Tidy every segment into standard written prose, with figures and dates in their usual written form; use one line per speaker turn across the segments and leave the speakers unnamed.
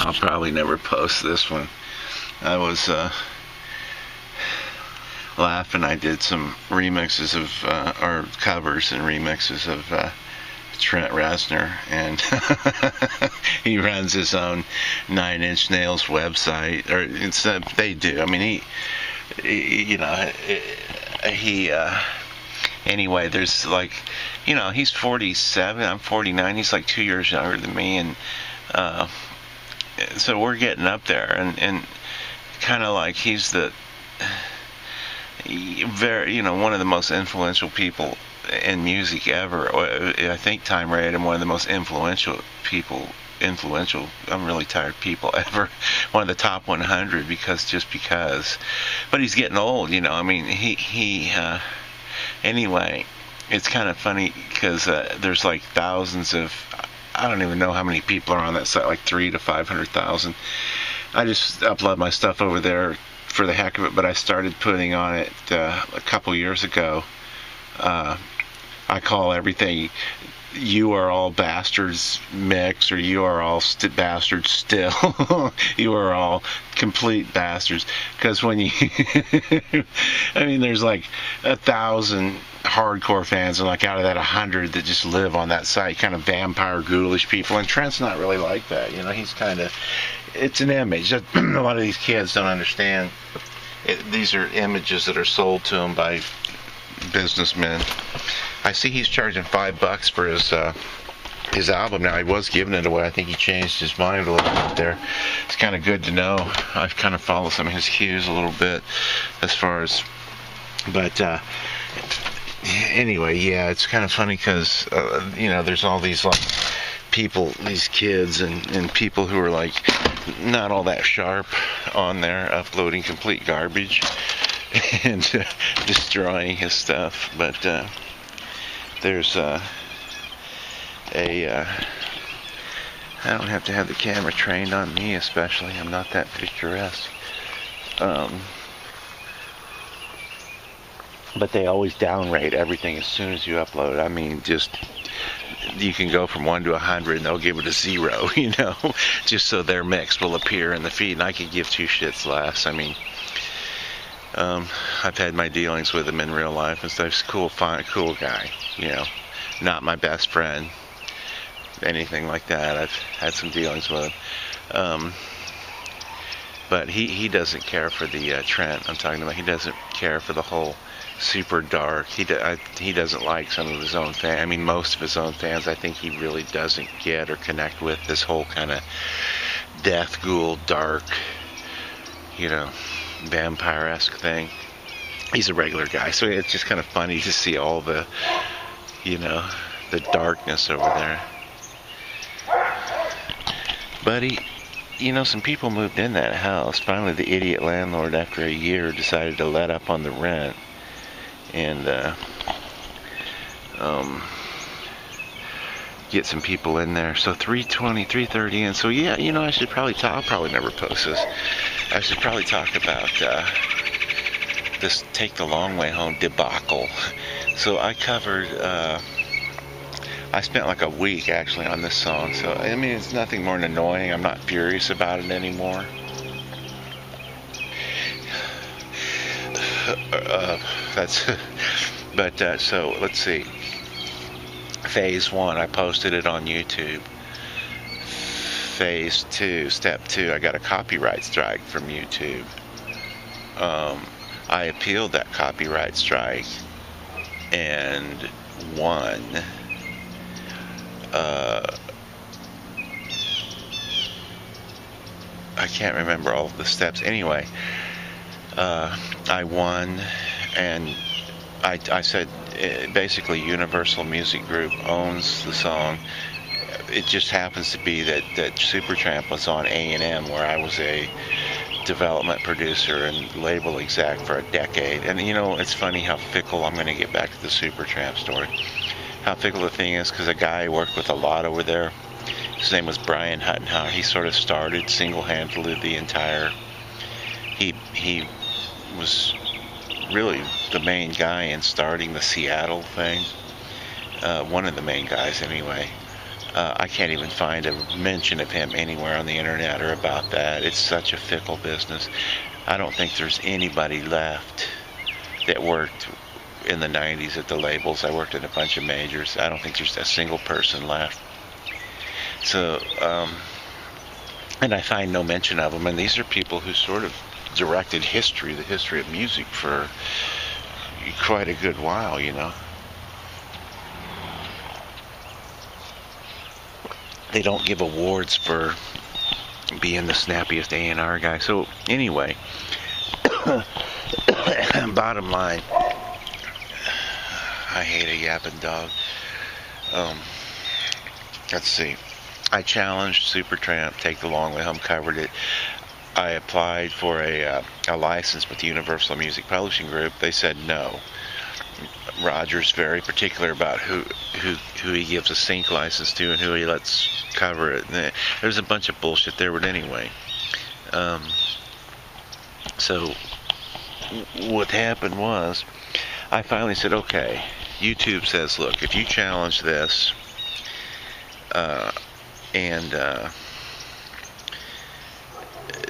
I'll probably never post this one. I was laughing. I did some remixes of, or covers and remixes of Trent Reznor, and he runs his own Nine Inch Nails website, or it's they do. I mean, anyway, there's like, he's 47, I'm 49, he's like 2 years younger than me, and so we're getting up there, and kind of like he's the very, one of the most influential people in music ever. I think Time rated him one of the most influential, I'm really tired people ever, one of the top 100, because, but he's getting old, I mean, anyway, it's kind of funny, because there's like thousands of, I don't even know how many people are on that site, like 300,000 to 500,000. I just upload my stuff over there for the heck of it, but I started putting on it a couple years ago. I call everything "You Are All Bastards" mix, or "You Are All Bastards Still." You are all complete bastards. Because when you, I mean, there's like 1,000 hardcore fans, and like out of that 100 that just live on that site, kind of vampire ghoulish people. And Trent's not really like that. He's kind of, it's an image. A lot of these kids don't understand. These are images that are sold to them by businessmen. I see he's charging $5 for his album now. He was giving it away. I think he changed his mind a little bit there. It's kind of good to know. I've kind of followed some of his cues a little bit as far as, but anyway, yeah, it's kind of funny because there's all these like people, these kids and people who are like not all that sharp on there, uploading complete garbage and destroying his stuff. But there's I don't have to have the camera trained on me, especially. I'm not that picturesque. But they always downrate everything as soon as you upload. I mean, just, you can go from 1 to 100 and they'll give it a 0, just so their mix will appear in the feed, and I could give two shits less. I mean, I've had my dealings with him in real life and stuff. He's cool, fine, cool guy, not my best friend, anything like that. I've had some dealings with him. But he doesn't care for the Trent I'm talking about. He doesn't care for the whole super dark. He doesn't like some of his own fans. I mean, most of his own fans, I think he really doesn't get or connect with this whole kind of death ghoul, dark, vampire-esque thing. He's a regular guy, so it's just kind of funny to see all the, the darkness over there. But some people moved in that house. Finally, the idiot landlord, after a year, decided to let up on the rent and get some people in there. So 3:30 in. So yeah, I should probably talk. I'll probably never post this. I should probably talk about this "Take the Long Way Home" debacle. So I covered. I spent like a week actually on this song. So I mean, it's nothing more than annoying. I'm not furious about it anymore. So let's see. Phase 1, I posted it on YouTube. Phase 2, step 2, I got a copyright strike from YouTube. I appealed that copyright strike and won. I can't remember all of the steps. Anyway, I won, and I said basically Universal Music Group owns the song. It just happens to be that Supertramp was on A&M, where I was a development producer and label exec for a decade. And it's funny how fickle, I'm going to get back to the Supertramp story, how fickle the thing is, because a guy I worked with a lot over there, his name was Brian Huttenhauer. He sort of started single-handedly the entire, he was really the main guy in starting the Seattle thing, one of the main guys anyway. I can't even find a mention of him anywhere on the internet or about that. It's such a fickle business. I don't think there's anybody left that worked in the 90s at the labels. I worked at a bunch of majors. I don't think there's a single person left. So, and I find no mention of them. And these are people who sort of directed history, the history of music, for quite a good while, you know. They don't give awards for being the snappiest A&R guy. So anyway, bottom line, I hate a yapping dog. Let's see. I challenged Supertramp, Take the Long Way Home, covered it. I applied for a license with the Universal Music Publishing Group. They said no. Roger's very particular about who he gives a sync license to and who he lets cover it. There's a bunch of bullshit there, but anyway. So what happened was, I finally said, okay, YouTube says, look, if you challenge this,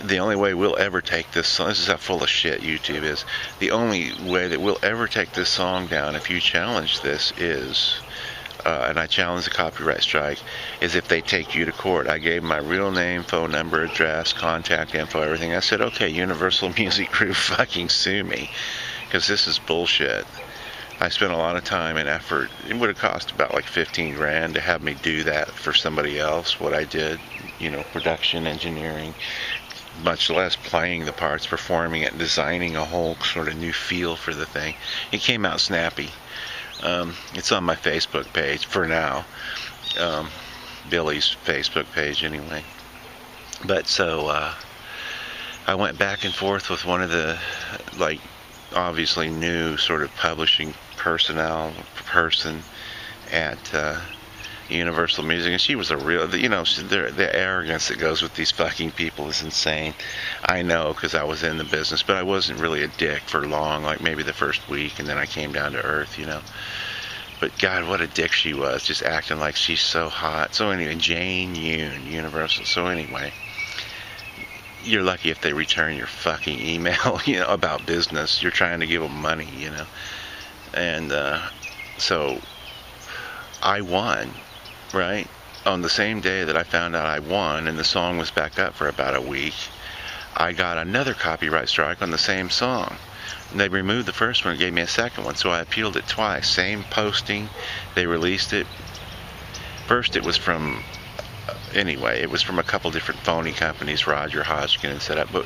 the only way we'll ever take this song, this is how full of shit YouTube is, the only way that we'll ever take this song down if you challenge this is, and I challenge the copyright strike, is if they take you to court. I gave my real name, phone number, address, contact info, everything. I said, okay, Universal Music Group, fucking sue me, because this is bullshit. I spent a lot of time and effort. It would have cost about like 15 grand to have me do that for somebody else, what I did, you know, production, engineering, much less playing the parts, performing it, designing a whole sort of new feel for the thing. It came out snappy. It's on my Facebook page for now. Billy's Facebook page anyway. But so I went back and forth with one of the, like, obviously new sort of publishing person at Universal Music, and she was a real, you know, the arrogance that goes with these fucking people is insane. I know, because I was in the business, but I wasn't really a dick for long, like maybe the first week, and then I came down to earth, you know. But God, what a dick she was, just acting like she's so hot. So anyway, Jane Yoon, Universal. So anyway, you're lucky if they return your fucking email, you know, about business. You're trying to give them money, you know. And so I won. Right? On the same day that I found out I won and the song was back up for about a week, I got another copyright strike on the same song. And they removed the first one and gave me a second one, so I appealed it twice. Same posting, they released it. First it was from, anyway, it was from a couple different phony companies, Roger Hodgkin and set up, but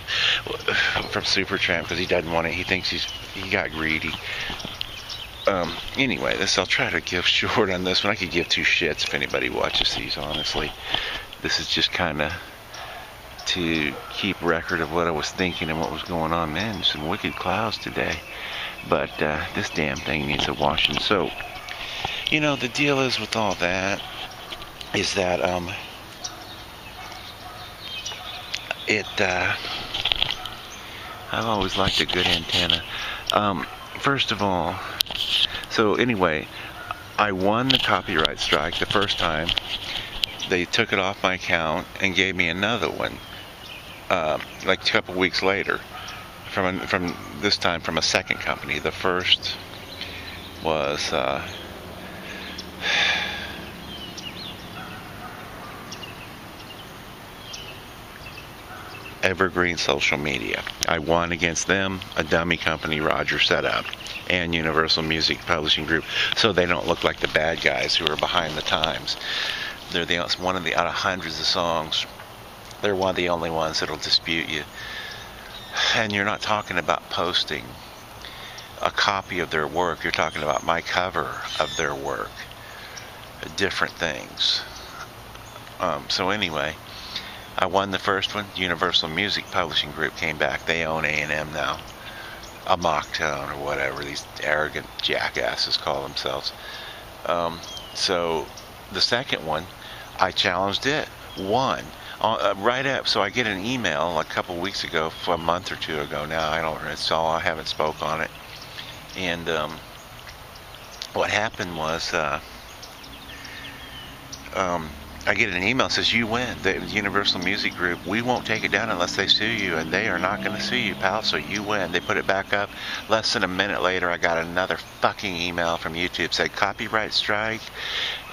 from Supertramp, because he doesn't want it, he thinks he got greedy. Anyway, I'll try to give short on this one. I could give two shits if anybody watches these, honestly. This is just kind of to keep record of what I was thinking and what was going on. Man, some wicked clouds today. But this damn thing needs a washing. So, you know, the deal is with all that is that I've always liked a good antenna. First of all, so anyway, I won the copyright strike the first time. They took it off my account and gave me another one, like a couple weeks later, from this time from a second company. The first was Evergreen Social Media. I won against them, a dummy company Roger set up, and Universal Music Publishing Group, so they don't look like the bad guys who are behind the times. They're one of the, out of hundreds of songs, they're one of the only ones that'll dispute you. And you're not talking about posting a copy of their work, you're talking about my cover of their work. Different things. So anyway, I won the first one. Universal Music Publishing Group came back. They own A&M now. A Mocktown or whatever these arrogant jackasses call themselves. So the second one, I challenged it. Won. Right up. So I get an email a couple weeks ago, a month or two ago now. I haven't spoke on it. And what happened was I get an email that says you win. The Universal Music Group, we won't take it down unless they sue you, and they are not going to sue you, pal, so you win. They put it back up. Less than a minute later, I got another fucking email from YouTube, said copyright strike,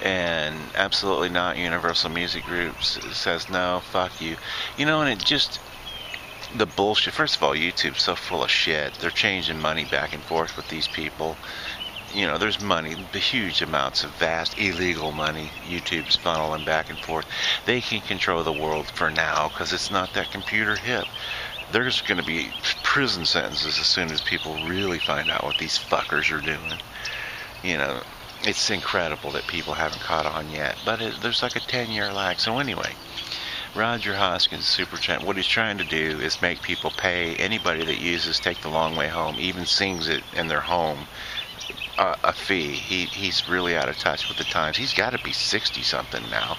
and absolutely not. Universal Music Group says no, fuck you. You know, and it just, the bullshit. First of all, YouTube's so full of shit. They're changing money back and forth with these people. You know, there's money, the huge amounts of vast illegal money YouTube's funneling back and forth. They can control the world for now because it's not that computer hip. There's going to be prison sentences as soon as people really find out what these fuckers are doing. You know, it's incredible that people haven't caught on yet, but there's like a 10-year lag. So anyway, Roger Hoskins, Super Chat, what he's trying to do is make people pay anybody that uses Take the Long Way Home, even sings it in their home, a fee. He's really out of touch with the times. He's got to be 60-something now,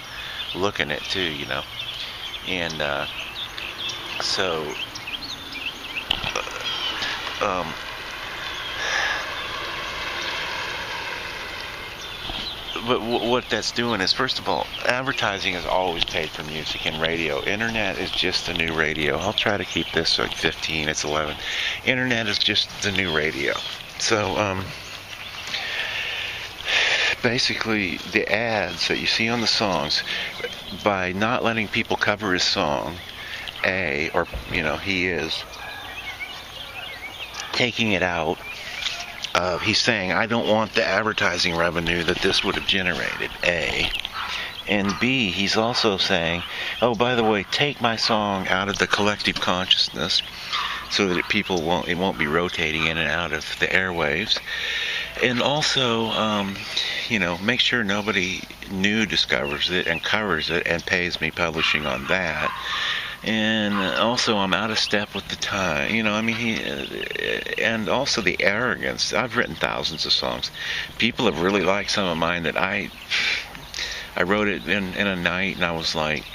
looking at too, you know. And so, but what that's doing is, first of all, advertising is always paid for music and radio. Internet is just the new radio. I'll try to keep this like 15, it's 11. Internet is just the new radio. So, basically, the ads that you see on the songs, by not letting people cover his song, or, you know, he is taking it out. He's saying, I don't want the advertising revenue that this would have generated, A. And B, he's also saying, oh, by the way, take my song out of the collective consciousness so that it won't be rotating in and out of the airwaves. And also, you know, make sure nobody new discovers it and covers it and pays me publishing on that. And also, I'm out of step with the time. You know, I mean, and also the arrogance. I've written thousands of songs. People have really liked some of mine that I wrote it in a night, and I was like,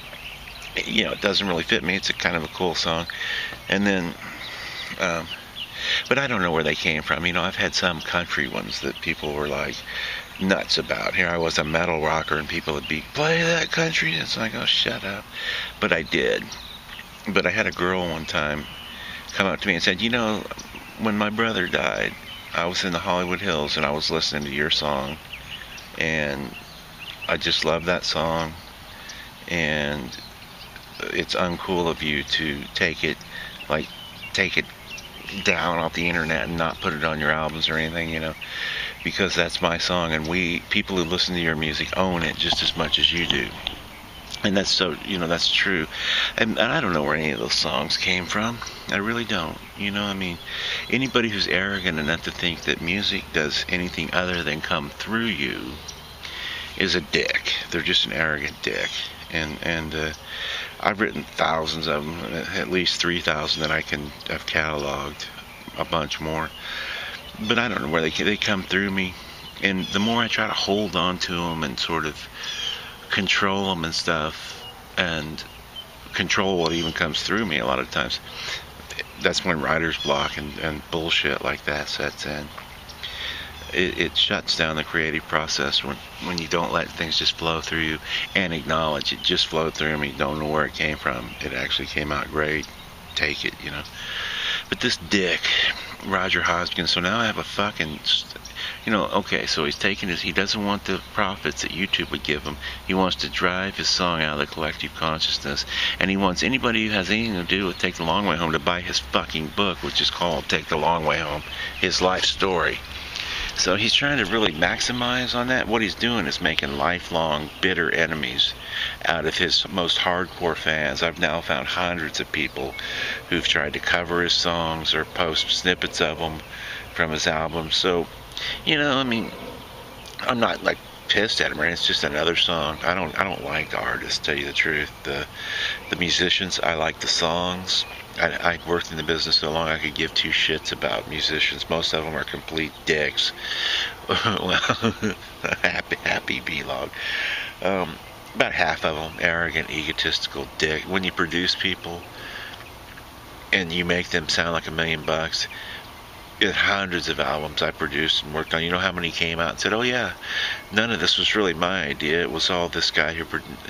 you know, it doesn't really fit me. It's a kind of a cool song. And then, but I don't know where they came from. You know, I've had some country ones that people were like nuts about. Here I was, a metal rocker, and people would be, play that country. It's like, oh, shut up. But I did. But I had a girl one time come up to me and said, you know, when my brother died, I was in the Hollywood Hills and I was listening to your song, and I just love that song, and it's uncool of you to take it down off the internet and not put it on your albums or anything, you know, because that's my song, and people who listen to your music own it just as much as you do. And that's so, you know, that's true. And I don't know where any of those songs came from. I really don't. You know, I mean, anybody who's arrogant enough to think that music does anything other than come through you is a dick. They're just an arrogant dick. And I've written thousands of them, at least 3,000 that I have cataloged, a bunch more. But I don't know where they come through me. And the more I try to hold on to them and sort of control them and stuff, and control what even comes through me a lot of times, that's when writer's block and bullshit like that sets in. It shuts down the creative process when you don't let things just flow through you and acknowledge it just flowed through me, don't know where it came from, it actually came out great, take it, you know. But this dick, Roger Hoskins, so now I have a fucking, you know, okay, so he doesn't want the profits that YouTube would give him. He wants to drive his song out of the collective consciousness, and he wants anybody who has anything to do with Take the Long Way Home to buy his fucking book, which is called Take the Long Way Home, his life story. So he's trying to really maximize on that. What he's doing is making lifelong bitter enemies out of his most hardcore fans. I've now found hundreds of people who've tried to cover his songs or post snippets of them from his albums. So, you know, I mean, I'm not like pissed at him, right? It's just another song. I don't like the artists, to tell you the truth. The musicians, I like the songs. I worked in the business so long I could give two shits about musicians. Most of them are complete dicks. Well, happy B-log. About half of them arrogant, egotistical dick. When you produce people and you make them sound like $1 million, in hundreds of albums I produced and worked on. You know how many came out and said, "Oh yeah, none of this was really my idea. It was all this guy who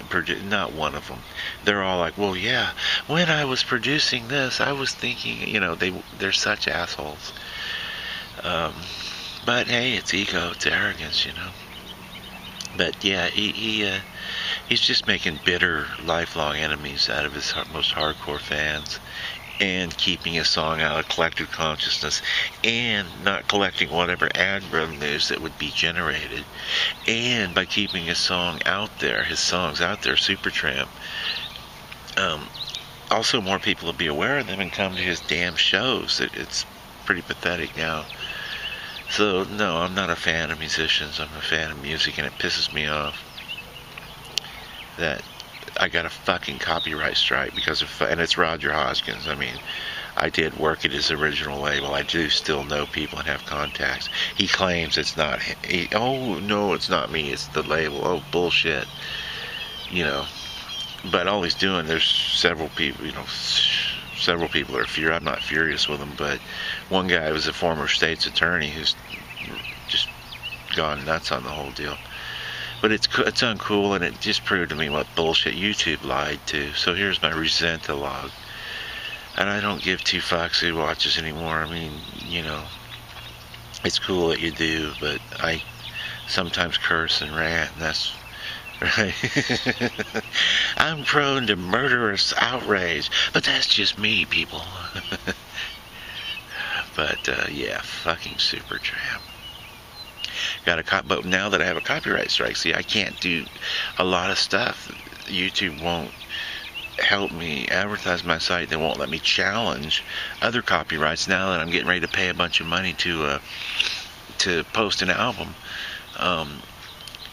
produced." Not one of them. They're all like, "Well, yeah, when I was producing this, I was thinking." You know, they're such assholes. But hey, it's ego, it's arrogance, you know. But yeah, he's just making bitter, lifelong enemies out of his most hardcore fans, and keeping his song out of collective consciousness, and not collecting whatever ad revenues that would be generated, and by keeping his songs out there, Supertramp, also more people will be aware of them and come to his damn shows. It's pretty pathetic now. So no, I'm not a fan of musicians. I'm a fan of music, and it pisses me off that I got a fucking copyright strike because of, and it's Roger Hoskins. I mean, I did work at his original label. I do still know people and have contacts. He claims it's not him. Oh no, it's not me. It's the label. Oh bullshit. You know, but all he's doing, there's several people. You know, several people are furious. I'm not furious with him, but one guy was a former state's attorney who's just gone nuts on the whole deal. But it's uncool, and it just proved to me what bullshit YouTube lied to. So here's my resent-a-log. And I don't give two fucks who watches anymore. I mean, you know, it's cool that you do, but I sometimes curse and rant, and that's right. I'm prone to murderous outrage, but that's just me, people. But yeah, fucking Supertramp. But now that I have a copyright strike, see, I can't do a lot of stuff. YouTube won't help me advertise my site. They won't let me challenge other copyrights now that I'm getting ready to pay a bunch of money to post an album.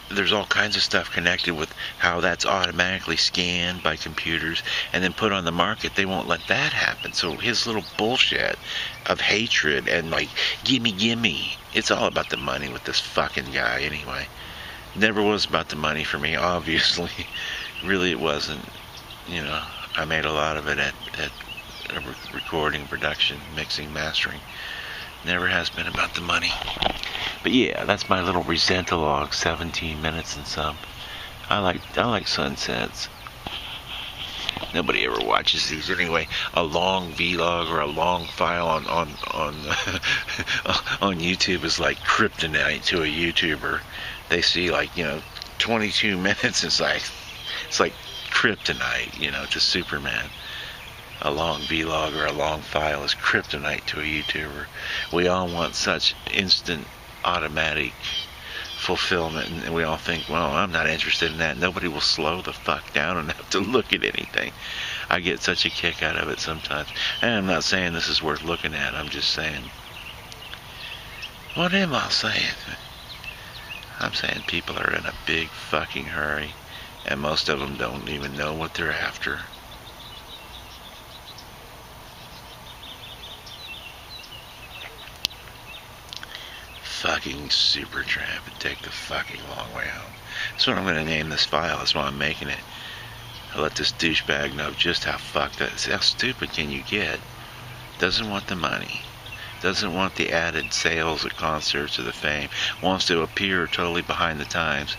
There's all kinds of stuff connected with how that's automatically scanned by computers and then put on the market. They won't let that happen. So his little bullshit of hatred and like, gimme, it's all about the money with this fucking guy anyway. Never was about the money for me, obviously. Really it wasn't. You know, I made a lot of it at recording, production, mixing, mastering. Never has been about the money. But yeah, that's my little resent-a-log, 17 minutes and some. I like sunsets. Nobody ever watches these anyway. A long vlog or a long file on on YouTube is like kryptonite to a YouTuber. They see like, you know, 22 minutes. It's like kryptonite, you know, to Superman. A long vlog or a long file is kryptonite to a YouTuber. We all want such instant, automatic fulfillment, and we all think, well, I'm not interested in that. Nobody will slow the fuck down enough to look at anything. I get such a kick out of it sometimes. And I'm not saying this is worth looking at. I'm just saying, what am I saying? I'm saying people are in a big fucking hurry, and most of them don't even know what they're after. Fucking Supertramp and take the fucking long way home. That's what I'm going to name this file. That's why I'm making it. I let this douchebag know just how fucked that is. How stupid can you get? Doesn't want the money. Doesn't want the added sales at concerts or the fame. Wants to appear totally behind the times.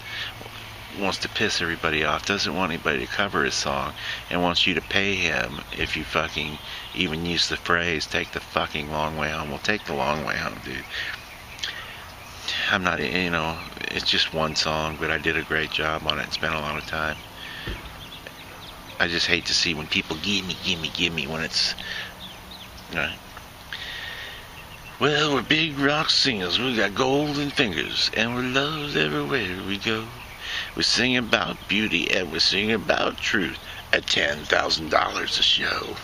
Wants to piss everybody off. Doesn't want anybody to cover his song. And wants you to pay him if you fucking even use the phrase, take the fucking long way home. Well, take the long way home, dude. I'm not, you know, it's just one song, but I did a great job on it and spent a lot of time. I just hate to see when people gimme when it's, right? Well, we're big rock singers, we got golden fingers, and we're loved everywhere we go. We sing about beauty and we sing about truth at $10,000 a show.